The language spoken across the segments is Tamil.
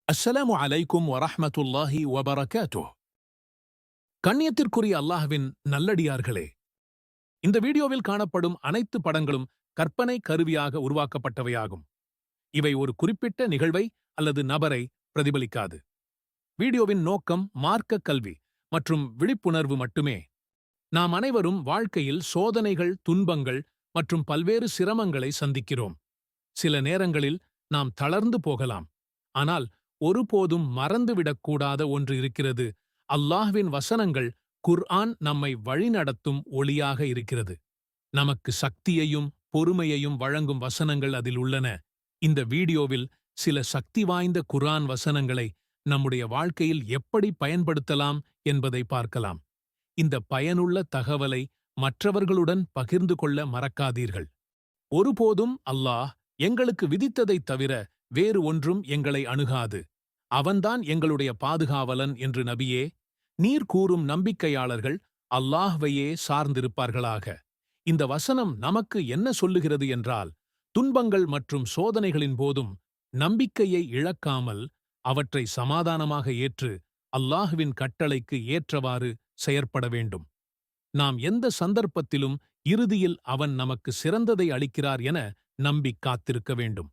அஸ்ஸலாமு அலைக்கும் வரஹ்மத்துல்லாஹி வபரகாத்துஹ். கண்ணியத்திற்குரிய அல்லாஹ்வின் நல்லடியார்களே, இந்த வீடியோவில் காணப்படும் அனைத்து படங்களும் கற்பனை கருவியாக உருவாக்கப்பட்டவையாகும். இவை ஒரு குறிப்பிட்ட நிகழ்வை அல்லது நபரை பிரதிபலிக்காது. வீடியோவின் நோக்கம் மார்க்க கல்வி மற்றும் விழிப்புணர்வு மட்டுமே. நாம் அனைவரும் வாழ்க்கையில் சோதனைகள், துன்பங்கள் மற்றும் பல்வேறு சிரமங்களை சந்திக்கிறோம். சில நேரங்களில் நாம் தளர்ந்து போகலாம். ஆனால் ஒருபோதும் மறந்துவிடக்கூடாத ஒன்று இருக்கிறது. அல்லாஹ்வின் வசனங்கள், குர்ஆன் நம்மை வழிநடத்தும் ஒளியாக இருக்கிறது. நமக்கு சக்தியையும் பொறுமையையும் வழங்கும் வசனங்கள் அதில் உள்ளன. இந்த வீடியோவில் சில சக்தி வாய்ந்த குர்ஆன் வசனங்களை நம்முடைய வாழ்க்கையில் எப்படி பயன்படுத்தலாம் என்பதை பார்க்கலாம். இந்த பயனுள்ள தகவலை மற்றவர்களுடன் பகிர்ந்து கொள்ள மறக்காதீர்கள். ஒருபோதும் அல்லாஹ் எங்களுக்கு விதித்ததைத் தவிர வேறு ஒன்றும் எங்களை அணுகாது. அவன்தான் எங்களுடைய பாதுகாவலன் என்று நபியே, நீர் கூறும் நம்பிக்கையாளர்கள் அல்லாஹ்வையே சார்ந்திருப்பார்களாக. இந்த வசனம் நமக்கு என்ன சொல்லுகிறது என்றால், துன்பங்கள் மற்றும் சோதனைகளின் போதும் நம்பிக்கையை இழக்காமல் அவற்றை சமாதானமாக ஏற்று அல்லாஹ்வின் கட்டளைக்கு ஏற்றவாறு செயற்பட வேண்டும். நாம் எந்த சந்தர்ப்பத்திலும் இறுதியில் அவன் நமக்கு சிறந்ததை அளிக்கிறார் என நம்பிக் காத்திருக்க வேண்டும்.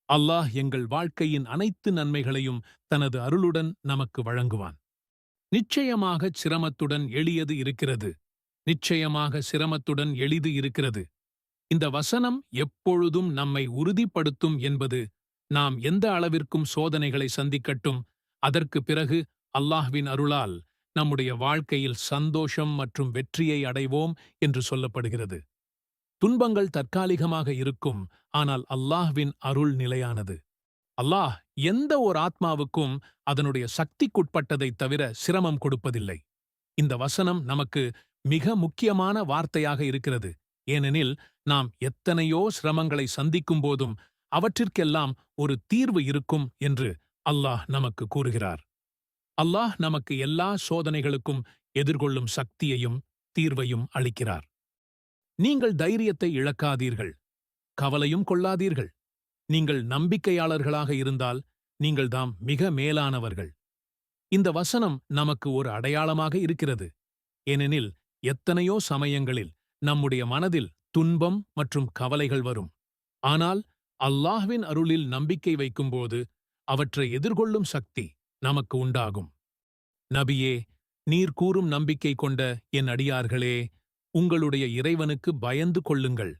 அல்லாஹ் எங்கள் வாழ்க்கையின் அனைத்து நன்மைகளையும் தனது அருளுடன் நமக்கு வழங்குவான். நிச்சயமாகச் சிரமத்துடன் எளியது இருக்கிறது. நிச்சயமாக சிரமத்துடன் எளிது இருக்கிறது. இந்த வசனம் எப்பொழுதும் நம்மை உறுதிப்படுத்தும் என்பது, நாம் எந்த அளவிற்கும் சோதனைகளை சந்திக்கட்டும், அதற்கு பிறகு அல்லாஹ்வின் அருளால் நம்முடைய வாழ்க்கையில் சந்தோஷம் மற்றும் வெற்றியை அடைவோம் என்று சொல்லப்படுகிறது. துன்பங்கள் தற்காலிகமாக இருக்கும், ஆனால் அல்லாஹ்வின் அருள் நிலையானது. அல்லாஹ் எந்த ஓர் ஆத்மாவுக்கும் அதனுடைய சக்திக்குட்பட்டதைத் தவிர சிரமம் கொடுப்பதில்லை. இந்த வசனம் நமக்கு மிக முக்கியமான வார்த்தையாக இருக்கிறது. ஏனெனில் நாம் எத்தனையோ சிரமங்களை சந்திக்கும் போதும் அவற்றிற்கெல்லாம் ஒரு தீர்வு இருக்கும் என்று அல்லாஹ் நமக்கு கூறுகிறார். அல்லாஹ் நமக்கு எல்லா சோதனைகளுக்கும் எதிர்கொள்ளும் சக்தியையும் தீர்வையும் அளிக்கிறார். நீங்கள் தைரியத்தை இழக்காதீர்கள், கவலையும் கொள்ளாதீர்கள். நீங்கள் நம்பிக்கையாளர்களாக இருந்தால் நீங்கள்தாம் மிக மேலானவர்கள். இந்த வசனம் நமக்கு ஒரு அடையாளமாக இருக்கிறது. ஏனெனில் எத்தனையோ சமயங்களில் நம்முடைய மனதில் துன்பம் மற்றும் கவலைகள் வரும். ஆனால் அல்லாஹ்வின் அருளில் நம்பிக்கை வைக்கும்போது அவற்றை எதிர்கொள்ளும் சக்தி நமக்கு உண்டாகும். நபியே, நீர் கூறும் நம்பிக்கை கொண்ட என் அடியார்களே, உங்களுடைய இறைவனுக்கு பயந்து கொள்ளுங்கள்.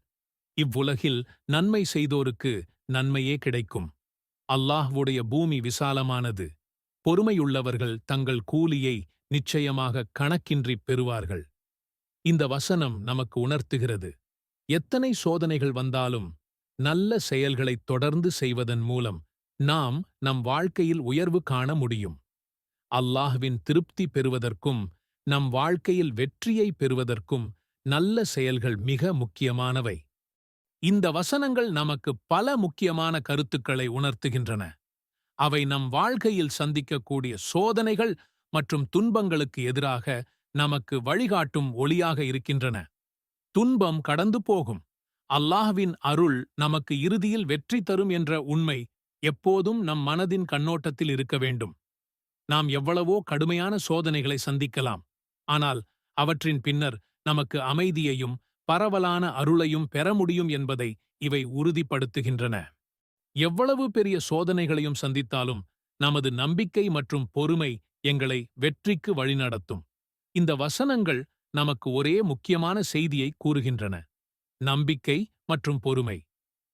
இவ்வுலகில் நன்மை செய்தோருக்கு நன்மையே கிடைக்கும். அல்லாஹ்வுடைய பூமி விசாலமானது. பொறுமையுள்ளவர்கள் தங்கள் கூலியை நிச்சயமாக கணக்கின்றிப் பெறுவார்கள். இந்த வசனம் நமக்கு உணர்த்துகிறது, எத்தனை சோதனைகள் வந்தாலும் நல்ல செயல்களைத் தொடர்ந்து செய்வதன் மூலம் நாம் நம் வாழ்க்கையில் உயர்வு காண முடியும். அல்லாஹ்வின் திருப்தி பெறுவதற்கும் நம் வாழ்க்கையில் வெற்றியை பெறுவதற்கும் நல்ல செயல்கள் மிக முக்கியமானவை. இந்த வசனங்கள் நமக்கு பல முக்கியமான கருத்துக்களை உணர்த்துகின்றன. அவை நம் வாழ்க்கையில் சந்திக்கக்கூடிய சோதனைகள் மற்றும் துன்பங்களுக்கு எதிராக நமக்கு வழிகாட்டும் ஒளியாக இருக்கின்றன. துன்பம் கடந்து போகும். அல்லாஹ்வின் அருள் நமக்கு இறுதியில் வெற்றி தரும் என்ற உண்மை எப்போதும் நம் மனதின் கண்ணோட்டத்தில் இருக்க வேண்டும். நாம் எவ்வளவோ கடுமையான சோதனைகளை சந்திக்கலாம், ஆனால் அவற்றின் பின்னர் நமக்கு அமைதியையும் பரவலான அருளையும் பெற முடியும் என்பதை இவை உறுதிப்படுத்துகின்றன. எவ்வளவு பெரிய சோதனைகளையும் சந்தித்தாலும் நமது நம்பிக்கை மற்றும் பொறுமை எங்களை வெற்றிக்கு வழிநடத்தும். இந்த வசனங்கள் நமக்கு ஒரே முக்கியமான செய்தியை கூறுகின்றன: நம்பிக்கை மற்றும் பொறுமை.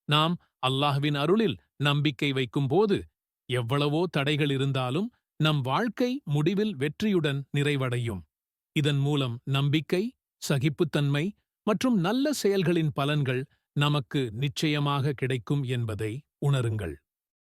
நாம் அல்லாஹ்வின் அருளில் நம்பிக்கை வைக்கும்போது எவ்வளவோ தடைகள் இருந்தாலும் நம் வாழ்க்கை முடிவில் வெற்றியுடன் நிறைவடையும். இதன் மூலம் நம்பிக்கை, சகிப்புத்தன்மை மற்றும் நல்ல செயல்களின் பலன்கள் நமக்கு நிச்சயமாக கிடைக்கும் என்பதை உணருங்கள்.